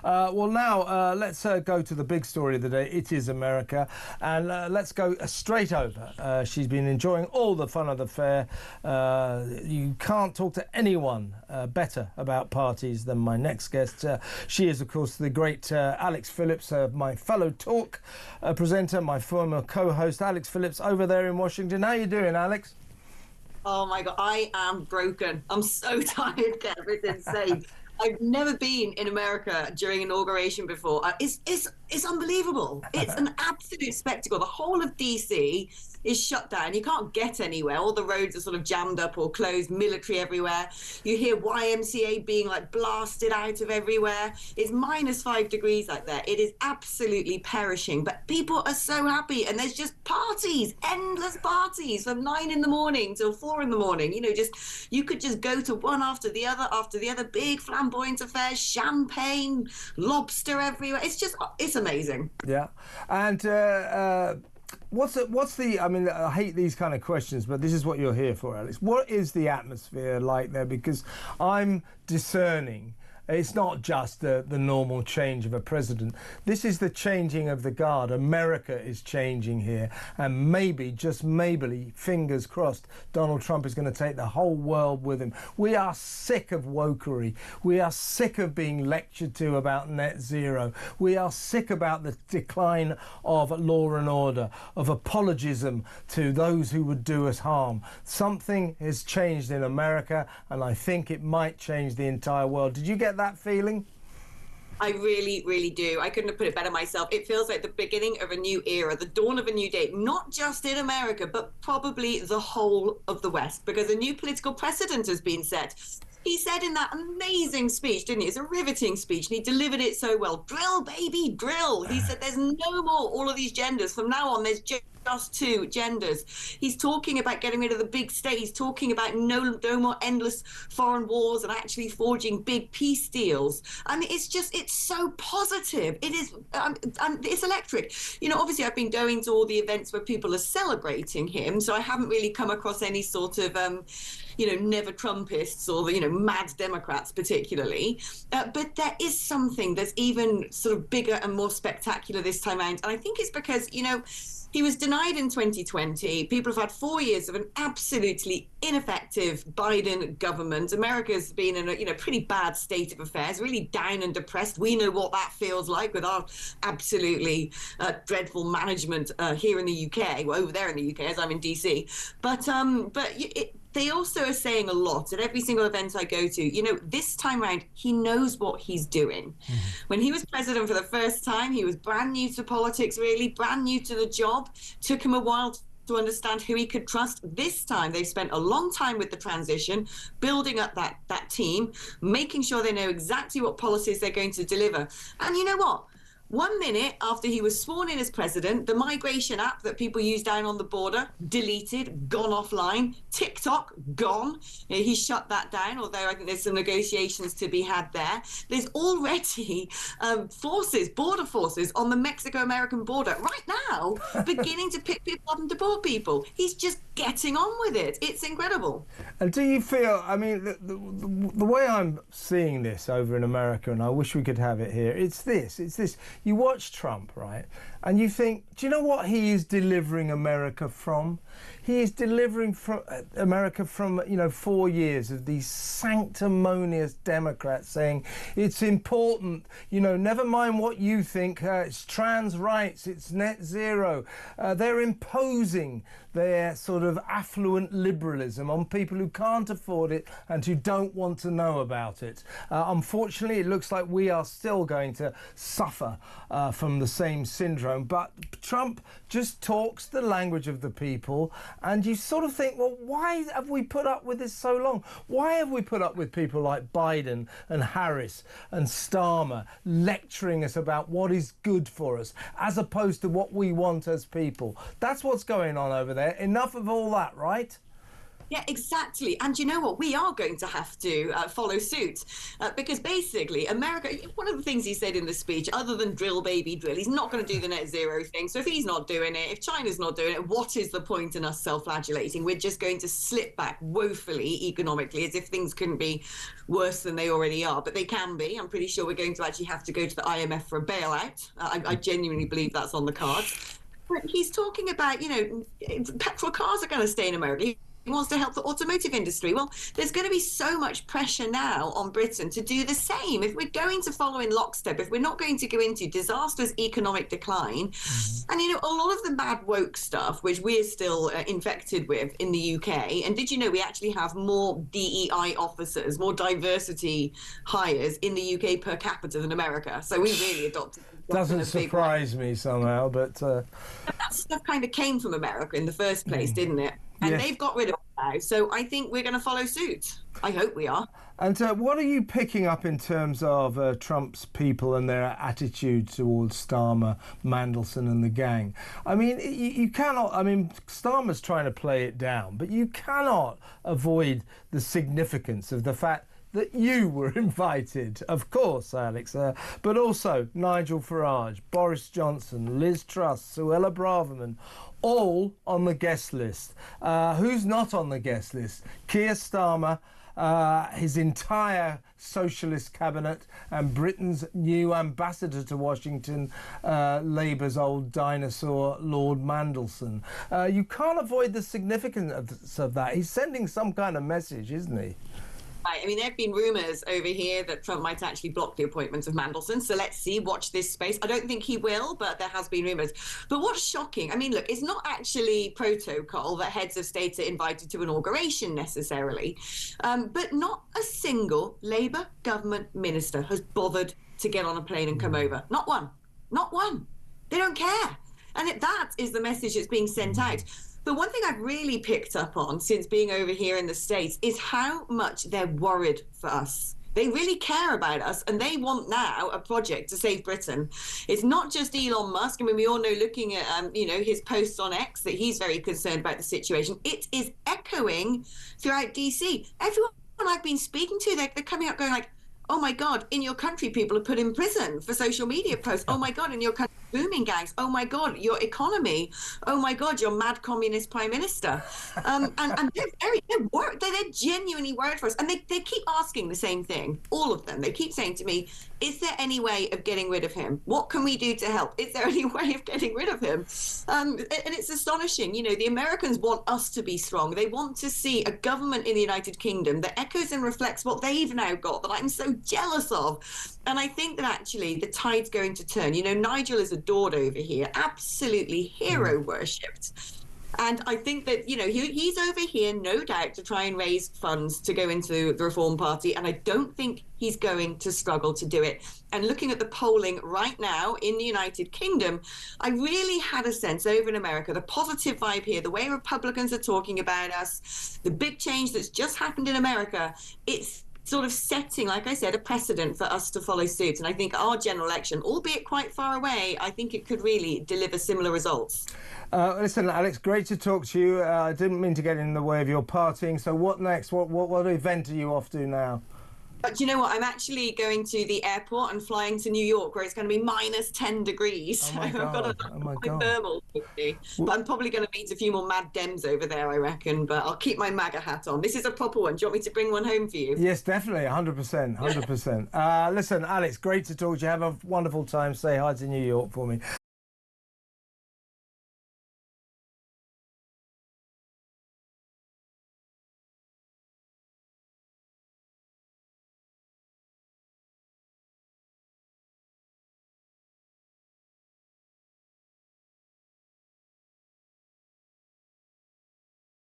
Well, now let's go to the big story of the day. It is America, and let's go straight over. She's been enjoying all the fun of the fair. You can't talk to anyone better about parties than my next guest. She is, of course, the great Alex Phillips, my fellow talk presenter, my former co-host, Alex Phillips, over there in Washington. How you doing, Alex? Oh my God, I am broken. I'm so tired, Kev. It's insane. I've never been in America during inauguration before. It's unbelievable. It's an absolute spectacle. The whole of DC is shut down. You can't get anywhere. All the roads are sort of jammed up or closed, military everywhere. You hear YMCA being like blasted out of everywhere. It's -5 degrees out there. It is absolutely perishing, but people are so happy. And there's just parties, endless parties from 9 in the morning till 4 in the morning. You know, you could just go to one after the other, big flamboyant affairs, champagne, lobster everywhere. It's amazing. Yeah. And what's the, I mean, I hate these kind of questions, but this is what you're here for, Alex. What is the atmosphere like there? Because I'm discerning. It's not just the normal change of a president. This is the changing of the guard. America is changing here. And maybe, just maybe, fingers crossed, Donald Trump is going to take the whole world with him. We are sick of wokery. We are sick of being lectured to about net zero. We are sick about the decline of law and order, of apologism to those who would do us harm. Something has changed in America, and I think it might change the entire world. Did you get that feeling? I really, really do. I couldn't have put it better myself. It feels like the beginning of a new era, the dawn of a new day, not just in America, but probably the whole of the West, because a new political precedent has been set. He said in that amazing speech, didn't he? It's a riveting speech, and he delivered it so well. Drill, baby, drill. He said there's no more all of these genders. From now on, there's just 2 genders. He's talking about getting rid of the big state. He's talking about no more endless foreign wars and actually forging big peace deals. And it's so positive. It is, it's electric. You know, obviously I've been going to all the events where people are celebrating him, so I haven't really come across any sort of, never Trumpists or mad Democrats particularly. But there is something that's even sort of bigger and more spectacular this time around. And I think it's because, he was denied in 2020. People have had 4 years of an absolutely ineffective Biden government. America's been in a pretty bad state of affairs, really down and depressed. We know what that feels like with our absolutely dreadful management here in the UK, well, over there in the UK, as I'm in DC. They also are saying a lot at every single event I go to. This time around, he knows what he's doing. When he was president for the first time, he was brand new to politics, really, brand new to the job. Took him a while to understand who he could trust. This time, they've spent a long time with the transition, building up that team, making sure they know exactly what policies they're going to deliver. And you know what? 1 minute after he was sworn in as president, the migration app that people use down on the border, deleted, gone offline. TikTok, gone. He shut that down, although I think there's some negotiations to be had there. There's already border forces on the Mexico-American border right now, beginning to pick people up and deport people. He's just getting on with it. It's incredible. And do you feel, I mean, the way I'm seeing this over in America, and I wish we could have it here, it's this. You watch Trump, right, and you think, do you know what he is delivering America from? He is delivering America from 4 years of these sanctimonious Democrats saying it's important, never mind what you think, it's trans rights, it's net zero. They're imposing their sort of affluent liberalism on people who can't afford it and who don't want to know about it. Unfortunately, it looks like we are still going to suffer from the same syndrome, but Trump just talks the language of the people, and you sort of think, well, why have we put up with this so long? Why have we put up with people like Biden and Harris and Starmer lecturing us about what is good for us as opposed to what we want as people? That's what's going on over there. Enough of all that, right? Yeah, exactly. And you know what? We are going to have to follow suit because basically, America, one of the things he said in the speech, other than drill, baby, drill, he's not going to do the net zero thing. So if he's not doing it, if China's not doing it, what is the point in us self-flagellating? We're just going to slip back woefully economically, as if things couldn't be worse than they already are. But they can be. I'm pretty sure we're going to actually have to go to the IMF for a bailout. I genuinely believe that's on the cards. But he's talking about, petrol cars are going to stay in America. He wants to help the automotive industry. Well, there's going to be so much pressure now on Britain to do the same. If we're going to follow in lockstep, if we're not going to go into disastrous economic decline, and a lot of the mad woke stuff, which we're still infected with in the UK, and did you know we actually have more DEI officers, more diversity hires in the UK per capita than America? So we really adopted. Doesn't surprise me somehow, but that stuff kind of came from America in the first place, didn't it? And yes. They've got rid of it now. So I think we're going to follow suit. I hope we are. And what are you picking up in terms of Trump's people and their attitude towards Starmer, Mandelson and the gang? I mean, you cannot, Starmer's trying to play it down, but you cannot avoid the significance of the fact that you were invited, of course, Alex, but also Nigel Farage, Boris Johnson, Liz Truss, Suella Braverman, all on the guest list. Who's not on the guest list? Keir Starmer, his entire socialist cabinet, and Britain's new ambassador to Washington, Labour's old dinosaur, Lord Mandelson. You can't avoid the significance of that. He's sending some kind of message, isn't he? Right. I mean, there have been rumours over here that Trump might actually block the appointment of Mandelson. So let's see, watch this space. I don't think he will, but there has been rumours. But what's shocking, I mean, look, it's not actually protocol that heads of state are invited to inauguration necessarily. But not a single Labour government minister has bothered to get on a plane and come over. Not one. Not one. They don't care. And that is the message that's being sent out. The one thing I've really picked up on since being over here in the States is how much they're worried for us. They really care about us, and they want now a project to save Britain. It's not just Elon Musk. I mean, we all know, looking at his posts on X, that he's very concerned about the situation. It is echoing throughout DC. Everyone I've been speaking to, they're coming up going like, oh my God, in your country, people are put in prison for social media posts. Oh my God, in your country, booming gangs. Oh my God, your economy. Oh my God, your mad communist prime minister. And they're genuinely worried for us. And they keep asking the same thing, all of them. They keep saying to me, is there any way of getting rid of him? What can we do to help? Is there any way of getting rid of him? And it's astonishing. The Americans want us to be strong. They want to see a government in the United Kingdom that echoes and reflects what they've now got, that I'm so jealous of. And I think that actually the tide's going to turn. Nigel is adored over here, absolutely hero worshipped. And I think that, he's over here, no doubt, to try and raise funds to go into the Reform Party. And I don't think he's going to struggle to do it. And looking at the polling right now in the United Kingdom, I really had a sense over in America, the positive vibe here, the way Republicans are talking about us, the big change that's just happened in America, it's sort of setting, like I said, a precedent for us to follow suit. And I think our general election, albeit quite far away, I think it could really deliver similar results. Listen, Alex, great to talk to you. I didn't mean to get in the way of your partying. So what next? What event are you off to now? But do you know what? I'm actually going to the airport and flying to New York, where it's going to be minus 10 degrees. Oh my God. I've got my thermal with me. But I'm probably going to meet a few more mad Dems over there, I reckon. But I'll keep my MAGA hat on. This is a proper one. Do you want me to bring one home for you? Yes, definitely. 100%. 100%. Listen, Alex, great to talk to you. Have a wonderful time. Say hi to New York for me.